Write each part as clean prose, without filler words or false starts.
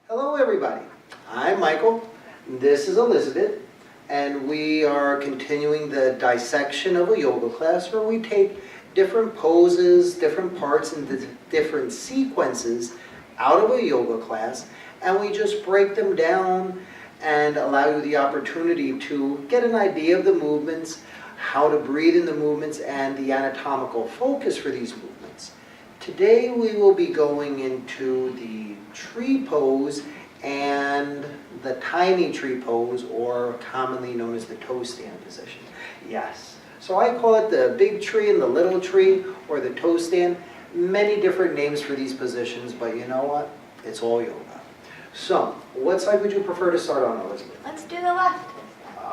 Hello everybody, I'm Michael, this is Elizabeth, and we are continuing the dissection of a yoga class where we take different poses, different parts, and different sequences out of a yoga class, and we just break them down and allow you the opportunity to get an idea of the movements, how to breathe in the movements, and the anatomical focus for these movements. Today we will be going into the tree pose and the tiny tree pose, or commonly known as the toe stand position. Yes, so I call it the big tree and the little tree, or the toe stand. Many different names for these positions, but you know what? It's all yoga. So, what side would you prefer to start on, Elizabeth? Let's do the left.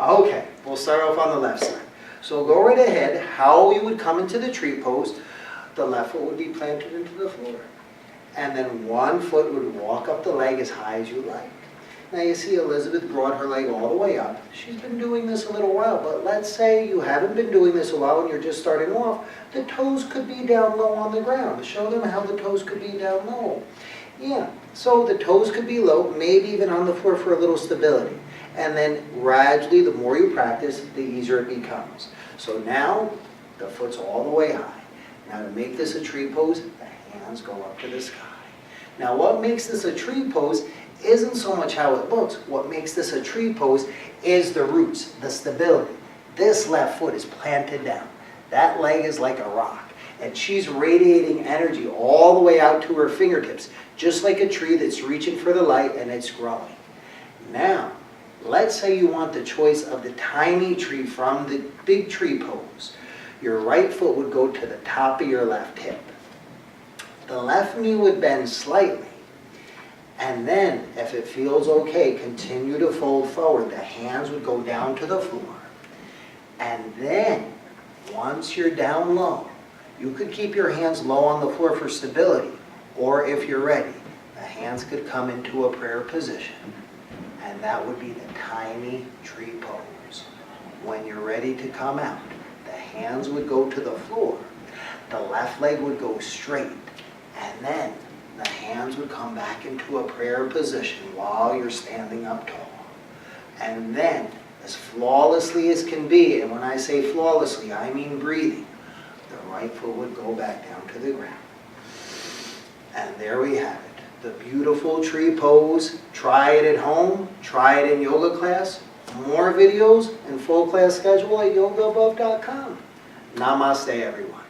Okay, we'll start off on the left side. So go right ahead. How you would come into the tree pose, the left foot would be planted into the floor. And then one foot would walk up the leg as high as you like. Now you see Elizabeth brought her leg all the way up. She's been doing this a little while, but let's say you haven't been doing this a while and you're just starting off. The toes could be down low on the ground. Show them how the toes could be down low. Yeah, so the toes could be low, maybe even on the floor for a little stability. And then gradually, the more you practice, the easier it becomes. So now, the foot's all the way high. Now to make this a tree pose, the hands go up to the sky. Now what makes this a tree pose isn't so much how it looks. What makes this a tree pose is the roots, the stability. This left foot is planted down. That leg is like a rock. And she's radiating energy all the way out to her fingertips, just like a tree that's reaching for the light and it's growing. Now, let's say you want the choice of the tiny tree from the big tree pose. Your right foot would go to the top of your left hip. The left knee would bend slightly. And then, if it feels okay, continue to fold forward. The hands would go down to the floor. And then, once you're down low, you could keep your hands low on the floor for stability. Or if you're ready, the hands could come into a prayer position. And that would be the tiny tree pose. When you're ready to come out, the hands would go to the floor. The left leg would go straight. And then the hands would come back into a prayer position while you're standing up tall. And then, as flawlessly as can be, and when I say flawlessly, I mean breathing, the right foot would go back down to the ground. And there we have it. The beautiful tree pose. Try it at home. Try it in yoga class. More videos and full class schedule at yogaabove.com. Namaste, everyone.